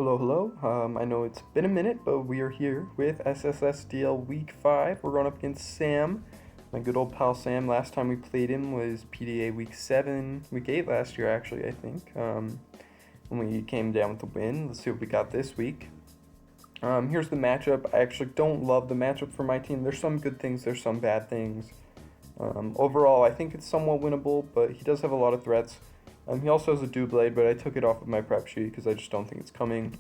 Hello, hello. I know it's been a minute, but we are here with SSSDL Week 5. We're going up against Sam, my good old pal Sam. Last time we played him was PDA Week 7, Week 8 last year, actually, I think, when we came down with the win. Let's see what we got this week. Here's the matchup. I actually don't love the matchup for my team. There's some good things, there's some bad things. Overall, I think it's somewhat winnable, but he does have a lot of threats. He also has a Doublade, but I took it off of my prep sheet because I just don't think it's coming.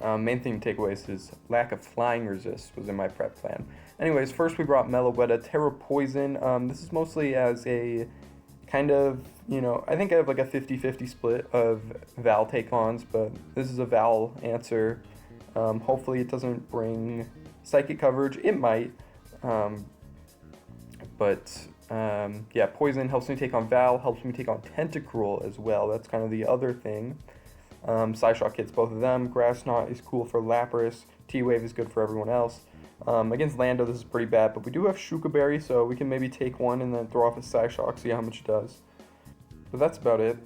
Main thing to take away is his lack of flying resist was in my prep plan. Anyways, first we brought Meloetta, Terra Poison. This is mostly as a kind of, I think I have like a 50-50 split of Val take-ons, but this is a Val answer. Hopefully it doesn't bring Psychic coverage. It might, yeah, Poison helps me take on Val, helps me take on Tentacruel as well. That's kind of the other thing. Psyshock hits both of them. Grass Knot is cool for Lapras. T-Wave is good for everyone else. Against Lando, this is pretty bad, but we do have Shuka Berry, so we can maybe take one and then throw off a Psyshock, see how much it does. But that's about it.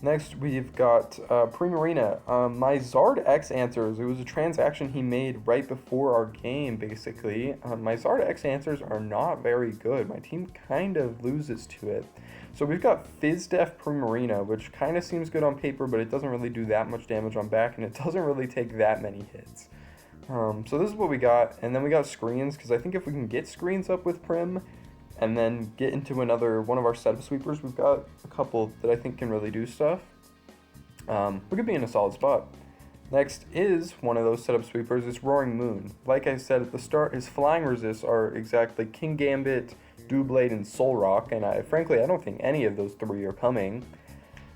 Next, we've got Primarina. My Zard X answers, it was a transaction he made right before our game, basically. My Zard X answers are not very good. My team kind of loses to it. So we've got Fizdef Primarina, which kind of seems good on paper, but it doesn't really do that much damage on back, and it doesn't really take that many hits. So this is what we got, and then we got screens, because I think if we can get screens up with Prim, and then get into one of our setup sweepers, we've got a couple that I think can really do stuff. We could be in a solid spot. Next is one of those setup sweepers, it's Roaring Moon. Like I said at the start, his flying resists are exactly King Gambit, Doublade, and Soul Rock, and frankly, I don't think any of those three are coming.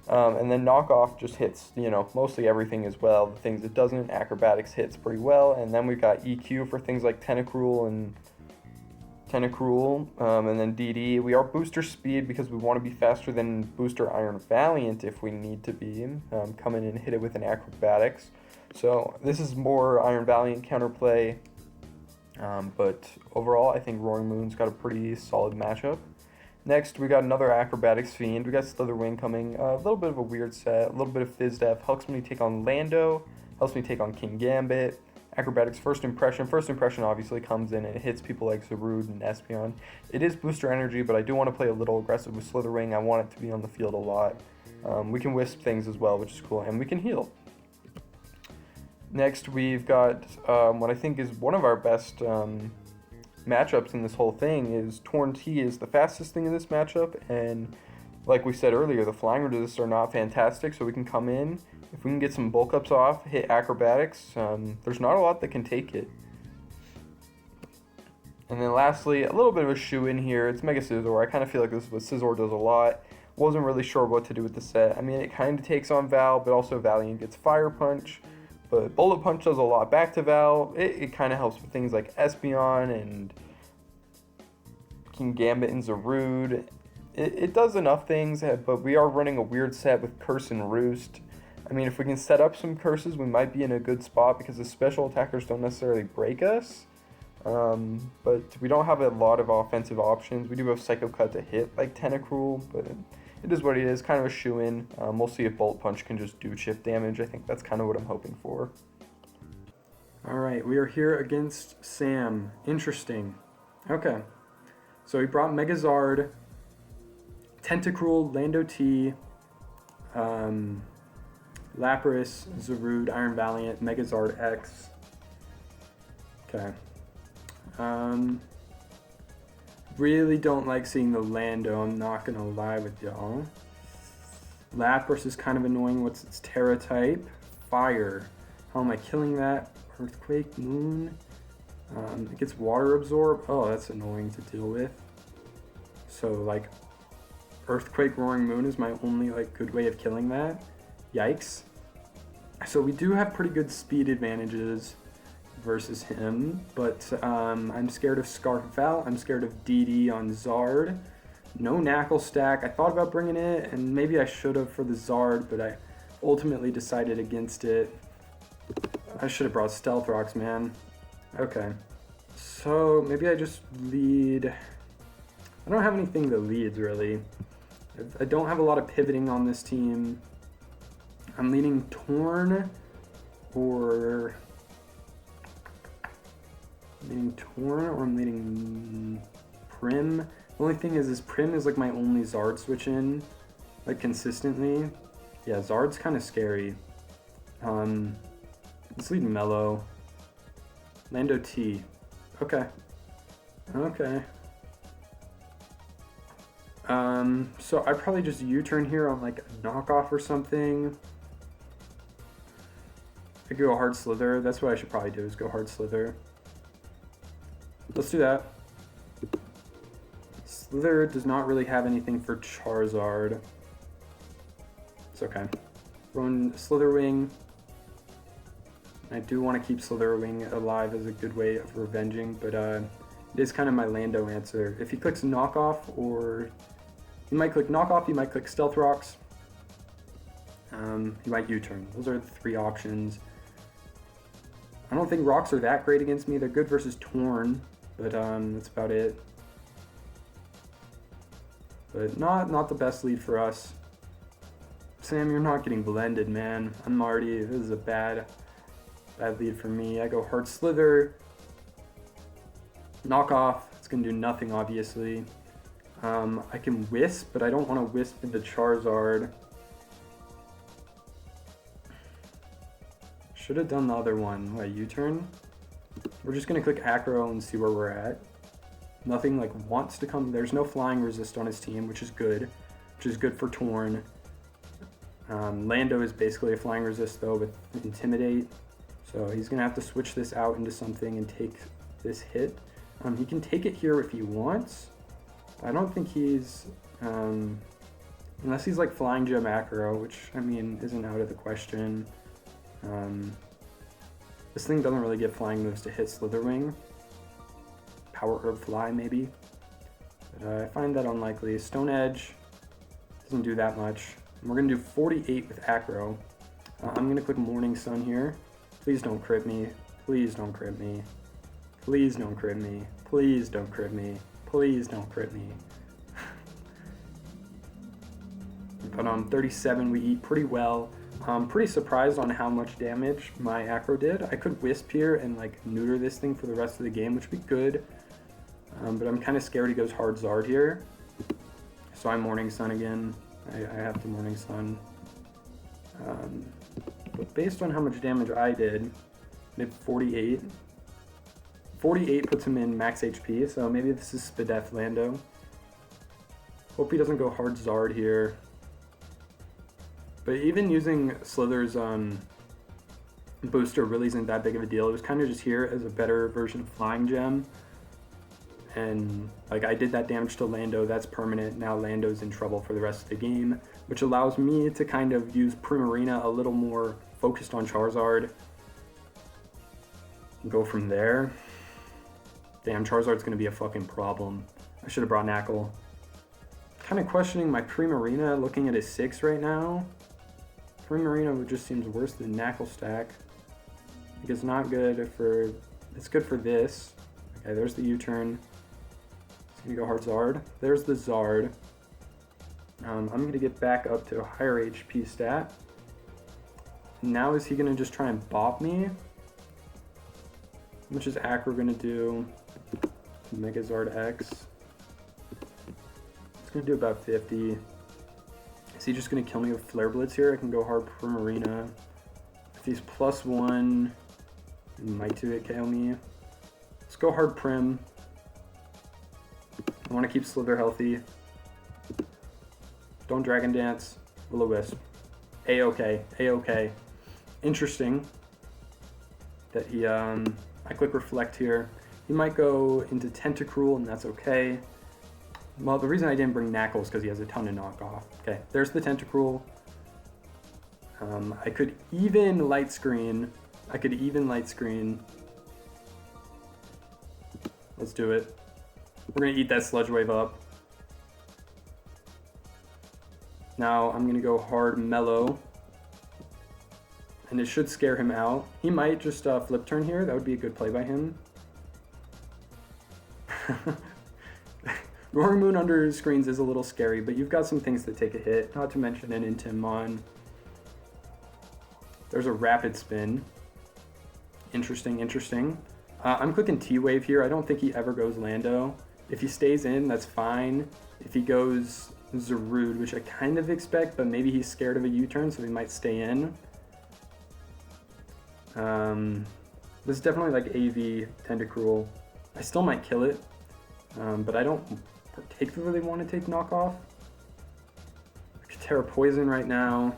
And then Knockoff just hits, mostly everything as well. The things it doesn't, Acrobatics hits pretty well, and then we've got EQ for things like Tentacruel, and then DD. We are booster speed because we want to be faster than booster Iron Valiant if we need to be. Come in and hit it with an Acrobatics. So this is more Iron Valiant counterplay. But overall, I think Roaring Moon's got a pretty solid matchup. Next, we got another Acrobatics Fiend. We got Slitherwing coming. A little bit of a weird set. A little bit of Fizdef. Helps me take on Lando. Helps me take on King Gambit. Acrobatics First Impression. First Impression obviously comes in and it hits people like Zarude and Espeon. It is booster energy, but I do want to play a little aggressive with Slitherwing. I want it to be on the field a lot. We can Wisp things as well, which is cool, and we can heal. Next, we've got what I think is one of our best matchups in this whole thing is Torn T is the fastest thing in this matchup, and like we said earlier, the flying resists are not fantastic, so we can come in. If we can get some bulk ups off, hit Acrobatics, there's not a lot that can take it. And then lastly, a little bit of a shoe in here, it's Mega Scizor. I kind of feel like this is what Scizor does a lot. Wasn't really sure what to do with the set. I mean, it kind of takes on Val, but also Valiant gets Fire Punch. But Bullet Punch does a lot back to Val. It kind of helps with things like Espeon and King Gambit and Zarude. It does enough things, but we are running a weird set with Curse and Roost. I mean, if we can set up some curses, we might be in a good spot because the special attackers don't necessarily break us. But we don't have a lot of offensive options. We do have Psycho Cut to hit like Tentacruel, but it is what it is, kind of a shoe-in. We'll see if Bolt Punch can just do chip damage. I think that's kind of what I'm hoping for. Alright, we are here against Sam. Interesting. Okay. So he brought Megazard, Tentacruel, Lando T, Lapras, Zarude, Iron Valiant, Megazard X. Okay. Really don't like seeing the Lando, I'm not gonna lie with y'all. Lapras is kind of annoying. What's its Terra type? Fire. How am I killing that? Earthquake, Moon. It gets Water Absorb. Oh, that's annoying to deal with. So, like, Earthquake, Roaring Moon is my only, good way of killing that. Yikes. So we do have pretty good speed advantages versus him, but I'm scared of Scarf Val, I'm scared of DD on Zard. No Knackle Stack. I thought about bringing it, and maybe I should have for the Zard, but I ultimately decided against it. I should have brought Stealth Rocks, man. Okay. So maybe I just lead. I don't have anything that leads, really. I don't have a lot of pivoting on this team. I'm leading Torn, or I'm leading Torn, or I'm leading Prim. The only thing is Prim is like my only Zard switch in, like consistently. Yeah, Zard's kind of scary. Let's lead Mellow. Lando T. Okay. Okay. So I probably just U-turn here on like a knockoff or something. I could go hard Slither. That's what I should probably do, is go hard Slither. Let's do that. Slither does not really have anything for Charizard. It's okay. Run Slitherwing. I do want to keep Slitherwing alive as a good way of revenging, but it is kind of my Lando answer. If he clicks knockoff, or he might click knockoff, he might click Stealth Rocks. He might U-turn. Those are the three options. I don't think rocks are that great against me. They're good versus Torn, but that's about it. But not the best lead for us. Sam, you're not getting blended, man. This is a bad lead for me. I go hard Slither. Knockoff. It's gonna do nothing, obviously. I can Wisp, but I don't want to Wisp into Charizard. Should have done the other one. What, U-turn? We're just gonna click Acro and see where we're at. Nothing like wants to come. There's no flying resist on his team, which is good for Torn. Lando is basically a flying resist though with Intimidate, so he's gonna have to switch this out into something and take this hit. He can take it here if he wants. I don't think he's unless he's like Flying Gem Acro, which I mean isn't out of the question. This thing doesn't really get flying moves to hit Slitherwing. Power Herb Fly maybe, but I find that unlikely. Stone Edge doesn't do that much. And we're gonna do 48 with Acro. I'm gonna click Morning Sun here. Please don't crit me. Please don't crit me. Please don't crit me. Please don't crit me. Please don't crit me. But on 37 we eat pretty well. I'm pretty surprised on how much damage my Acro did. I could Wisp here and like neuter this thing for the rest of the game, which would be good. But I'm kind of scared he goes hard Zard here. So I'm Morning Sun again. I have to Morning Sun. But based on how much damage I did 48. 48 puts him in max HP, so maybe this is Spadef Lando. Hope he doesn't go hard Zard here. But even using Slither's booster really isn't that big of a deal. It was kind of just here as a better version of Flying Gem. And like I did that damage to Lando, that's permanent. Now Lando's in trouble for the rest of the game, which allows me to kind of use Primarina a little more focused on Charizard. And go from there. Damn, Charizard's gonna be a fucking problem. I should have brought Knackle. Kind of questioning my Primarina looking at his 6 right now. Primarina just seems worse than Knackle stack. Like it's not good for, it's good for this. Okay, there's the U-turn. It's gonna go hard Zard. There's the Zard. I'm gonna get back up to a higher HP stat. Now is he gonna just try and bop me? How much is Acro gonna do? Mega Zard X. It's gonna do about 50. Is he just gonna kill me with Flare Blitz here? I can go hard Primarina. If he's +1, he might 2-hit KO me. Let's go hard Prim. I want to keep Slither healthy. Don't Dragon Dance. Will-O-Wisp. A-okay. A-okay. Interesting that he, I click Reflect here. He might go into Tentacruel, and that's okay. Well, the reason I didn't bring Knackle is because he has a ton of knockoff. Okay, there's the Tentacruel. I could even Light Screen. Let's do it. We're gonna eat that Sludge Wave up. Now I'm gonna go hard Mellow. And it should scare him out. He might just flip turn here. That would be a good play by him. Roaring Moon under screens is a little scary, but you've got some things that take a hit, not to mention an Intimon. There's a Rapid Spin. Interesting, interesting. I'm clicking T-Wave here. I don't think he ever goes Lando. If he stays in, that's fine. If he goes Zarude, which I kind of expect, but maybe he's scared of a U-turn, so he might stay in. This is definitely like AV Tentacruel. I still might kill it, but I don't particularly want to take knockoff. I could Terra Poison right now.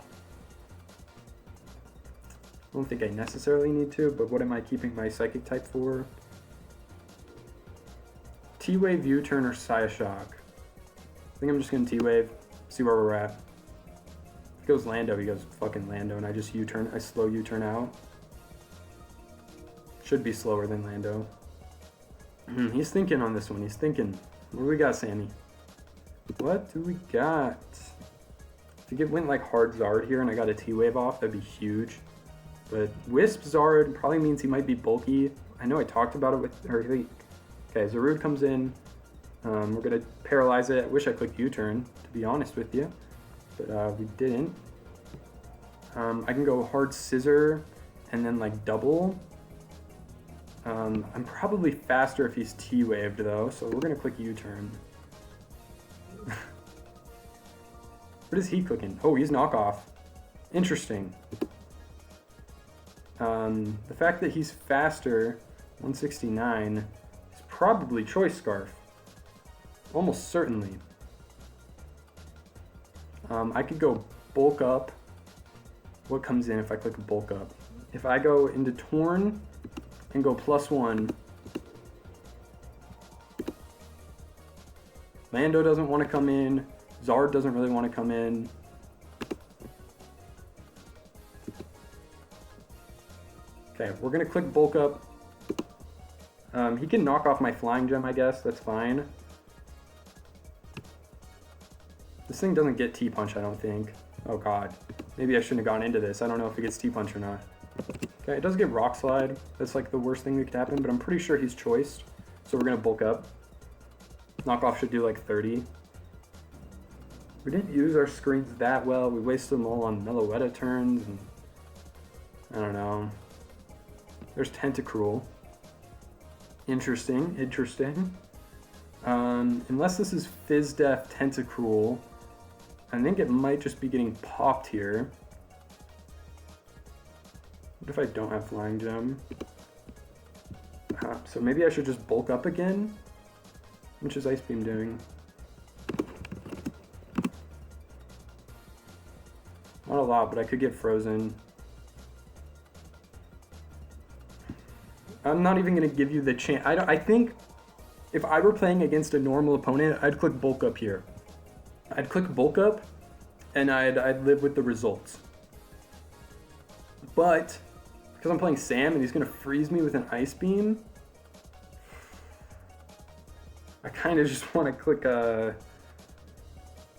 I don't think I necessarily need to, but what am I keeping my Psychic type for? T-Wave, U-turn, or Psyshock? I think I'm just going to T-Wave, see where we're at. If he goes Lando, he goes fucking Lando, and I just U-turn, I slow U-turn out. Should be slower than Lando. He's thinking on this one, he's thinking. What do we got, Sammy? What do we got? If it went like hard Zard here and I got a T-Wave off, that'd be huge. But Wisp Zard probably means he might be bulky. I know I talked about it with her. Okay, Zarude comes in. We're going to paralyze it. I wish I clicked U-turn, to be honest with you. But we didn't. I can go hard Scissor and then like double. I'm probably faster if he's T-waved though, so we're going to click U-turn. What is he clicking? Oh, he's knockoff. Interesting. The fact that he's faster, 169, is probably Choice Scarf. Almost certainly. I could go bulk up. What comes in if I click bulk up? If I go into Torn and go +1, Lando doesn't want to come in. Zard doesn't really want to come in. Okay, we're going to click bulk up. He can knock off my flying gem, I guess. That's fine. This thing doesn't get T-punch, I don't think. Oh god. Maybe I shouldn't have gone into this. I don't know if it gets T-punch or not. Okay, it does get rock slide. That's like the worst thing that could happen, but I'm pretty sure he's choiced. So we're going to bulk up. Knockoff should do like 30. We didn't use our screens that well. We wasted them all on Meloetta turns. And I don't know. There's Tentacruel. Interesting, interesting. Unless this is Fizz Def Tentacruel, I think it might just be getting popped here. What if I don't have Flying Gem? So maybe I should just bulk up again? Which is Ice Beam doing? Not a lot, but I could get frozen. I'm not even going to give you the chance. I think if I were playing against a normal opponent, I'd click bulk up here. I'd click bulk up, and I'd live with the results. But because I'm playing Sam and he's going to freeze me with an Ice Beam, I kind of just want to click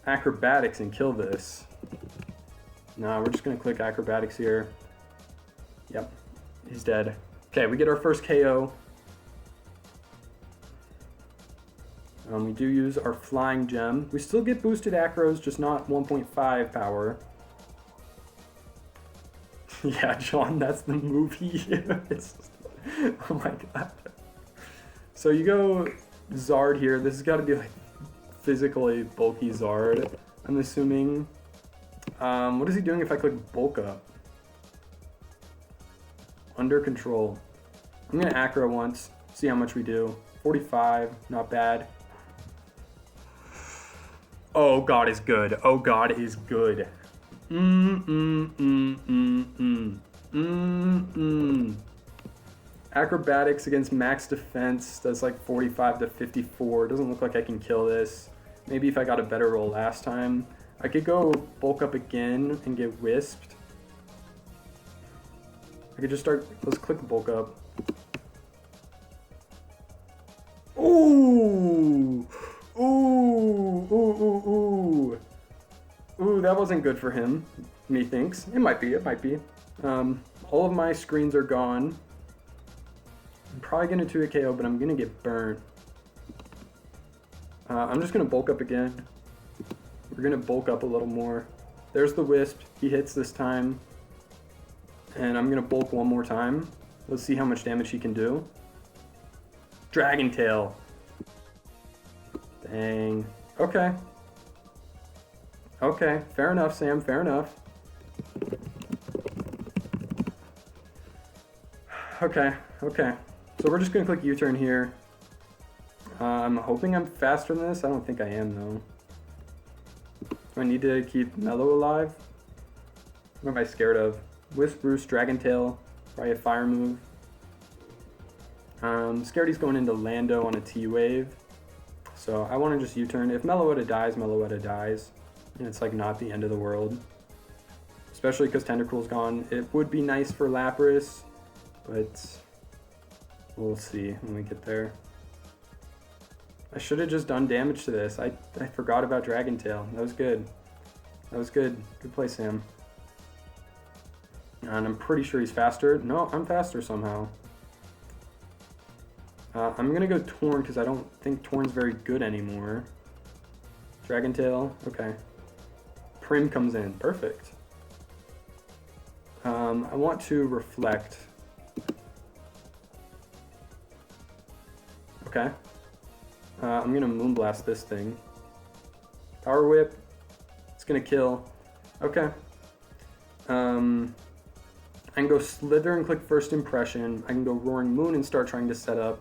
Acrobatics and kill this. No, we're just going to click Acrobatics here. Yep, he's dead. Okay, we get our first KO. We do use our Flying Gem. We still get boosted Acros, just not 1.5 power. Yeah, John, that's the movie. Oh my god. So you go Zard here. This has got to be like physically bulky Zard, I'm assuming. What is he doing if I click bulk up? Under control. I'm going to Acro once, see how much we do. 45, not bad. Oh, God is good. Oh, God is good. Acrobatics against max defense does like 45 to 54. Doesn't look like I can kill this. Maybe if I got a better roll last time. I could go bulk up again and get wisped. I could just start, let's click bulk up. Ooh! Ooh! Ooh, ooh, ooh. Ooh, that wasn't good for him, methinks. It might be, it might be. All of my screens are gone. I'm probably going to do a KO, but I'm going to get burnt. I'm just going to bulk up again. We're going to bulk up a little more. There's the Wisp. He hits this time. And I'm going to bulk one more time. Let's see how much damage he can do. Dragon Tail. Dang. Okay. Okay, fair enough, Sam, fair enough. Okay, okay. So we're just gonna click U-turn here. I'm hoping I'm faster than this. I don't think I am, though. Do I need to keep Mellow alive? What am I scared of? Wisp, Roost, Dragon Tail, probably a fire move. Scared he's going into Lando on a T-Wave. So I want to just U-turn. If Meloetta dies, Meloetta dies. And it's like not the end of the world. Especially because Tentacruel's gone. It would be nice for Lapras, but we'll see when we get there. I should have just done damage to this. I forgot about Dragon Tail. That was good. That was good. Good play, Sam. And I'm pretty sure he's faster. No, I'm faster somehow. I'm going to go Torn because I don't think Torn's very good anymore. Dragon Tail. Okay. Prim comes in. Perfect. I want to Reflect. Okay. I'm going to Moonblast this thing. Power Whip. It's going to kill. Okay. I can go Slither and click First Impression. I can go Roaring Moon and start trying to set up.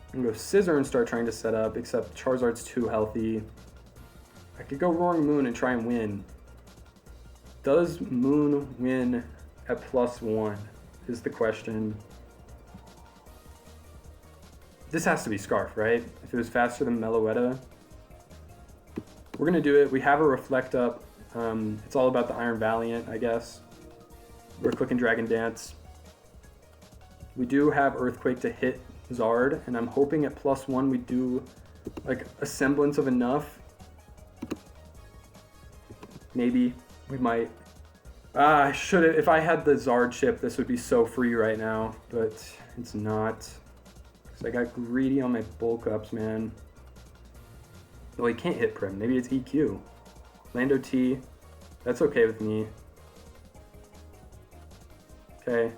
I can go Scissor and start trying to set up, except Charizard's too healthy. I could go Roaring Moon and try and win. Does Moon win at +1 is the question. This has to be Scarf, right? If it was faster than Meloetta. We're going to do it. We have a Reflect up. It's all about the Iron Valiant, I guess. We're clicking Dragon Dance. We do have Earthquake to hit Zard, and I'm hoping at +1 we do like a semblance of enough. Maybe we might. I should have. If I had the Zard chip, this would be so free right now, but it's not. Because I got greedy on my bulk ups, man. Well, he can't hit Prim. Maybe it's EQ. Lando T. That's okay with me. Okay.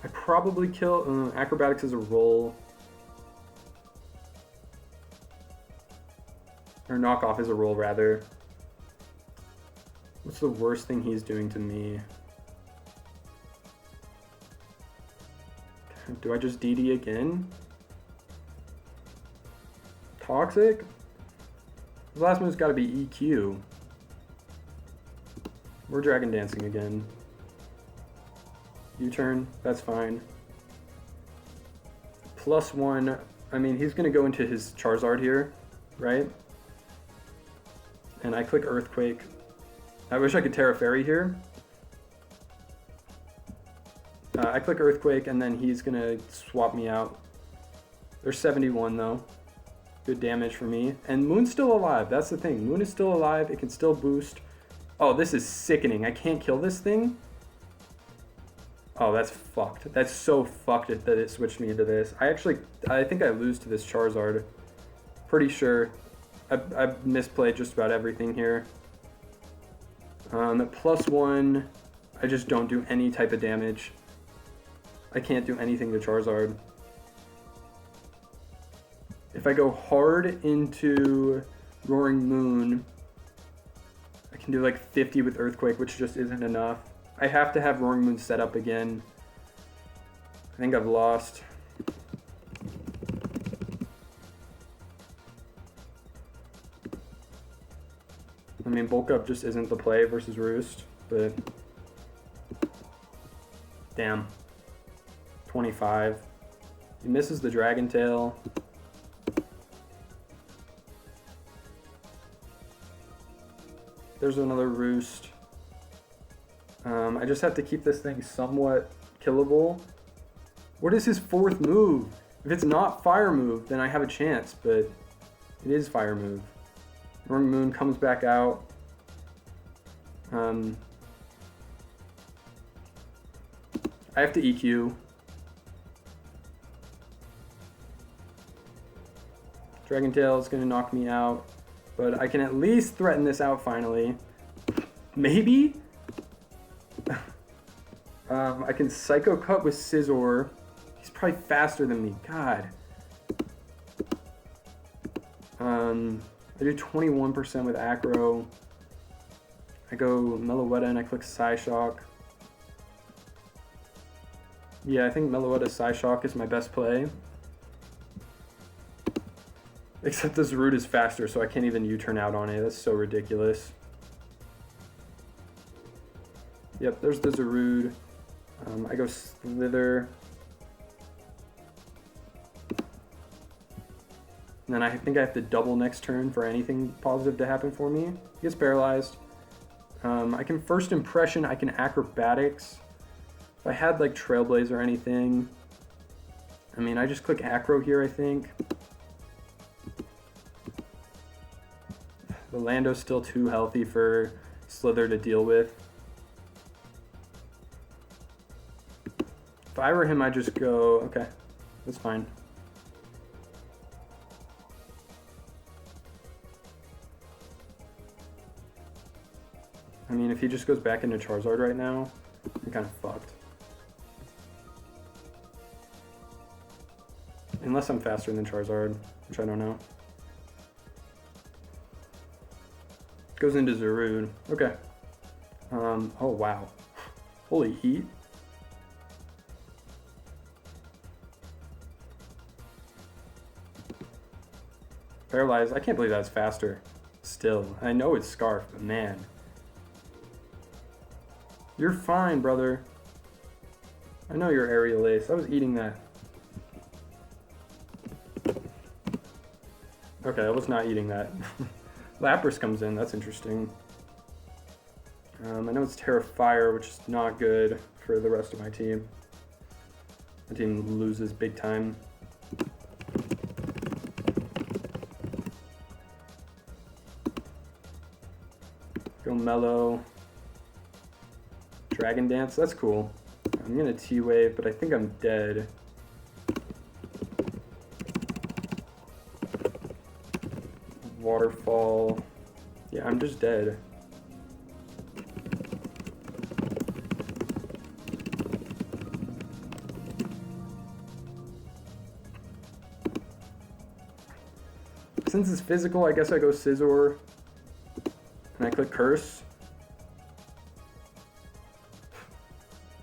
I probably kill Acrobatics as a roll. Or Knockoff as a roll, rather. What's the worst thing he's doing to me? Do I just DD again? Toxic? The last move's gotta be EQ. We're Dragon Dancing again. U-turn, that's fine. +1, I mean, he's gonna go into his Charizard here, right? And I click Earthquake. I wish I could Terra Fairy here. I click Earthquake and then he's gonna swap me out. There's 71 though. Good damage for me. And Moon's still alive, that's the thing. Moon is still alive, it can still boost. Oh, this is sickening. I can't kill this thing? Oh, that's fucked. That's so fucked that it switched me into this. I think I lose to this Charizard. Pretty sure. I misplayed just about everything here. At +1, I just don't do any type of damage. I can't do anything to Charizard. If I go hard into Roaring Moon, I can do like 50 with Earthquake, which just isn't enough. I have to have Roaring Moon set up again. I think I've lost. I mean, Bulk Up just isn't the play versus Roost, but damn. 25. He misses the Dragon Tail. There's another Roost. I just have to keep this thing somewhat killable. What is his fourth move? If it's not Fire Move, then I have a chance, but it is Fire Move. Roaring Moon comes back out. I have to EQ. Dragon Tail is going to knock me out, but I can at least threaten this out finally. Maybe? I can Psycho Cut with Scizor. He's probably faster than me. God. I do 21% with Acro. I go Meloetta and I click Psyshock. Yeah, I think Meloetta Psyshock is my best play. Except this route is faster, so I can't even U-turn out on it. That's so ridiculous. Yep, there's the Zarude. I go Slither. And then I think I have to double next turn for anything positive to happen for me. He gets paralyzed. I can First Impression, I can Acrobatics. If I had like Trailblaze or anything, I mean, I just click Acro here, I think. The Lando's still too healthy for Slither to deal with. If I were him, I'd just go, okay, that's fine. I mean, if he just goes back into Charizard right now, I'm kind of fucked. Unless I'm faster than Charizard, which I don't know. Goes into Zarude. Okay. Oh, wow. Holy heat. Paralyzed. I can't believe that's faster. Still. I know it's Scarf, but man. You're fine, brother. I know you're Aerial Ace. I was eating that. Okay, I was not eating that. Lapras comes in. That's interesting. I know it's Terra Fire, which is not good for the rest of my team. My team loses big time. Go Mellow. Dragon Dance, that's cool. I'm gonna T-Wave, but I think I'm dead. Waterfall. Yeah, I'm just dead. Since it's physical, I guess I go Scizor. And I click Curse.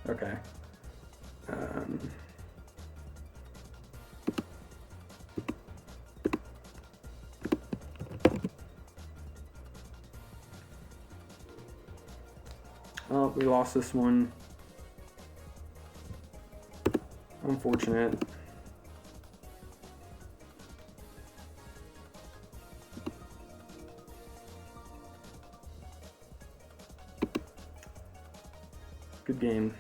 Okay. Oh, we lost this one. Unfortunate. Good game.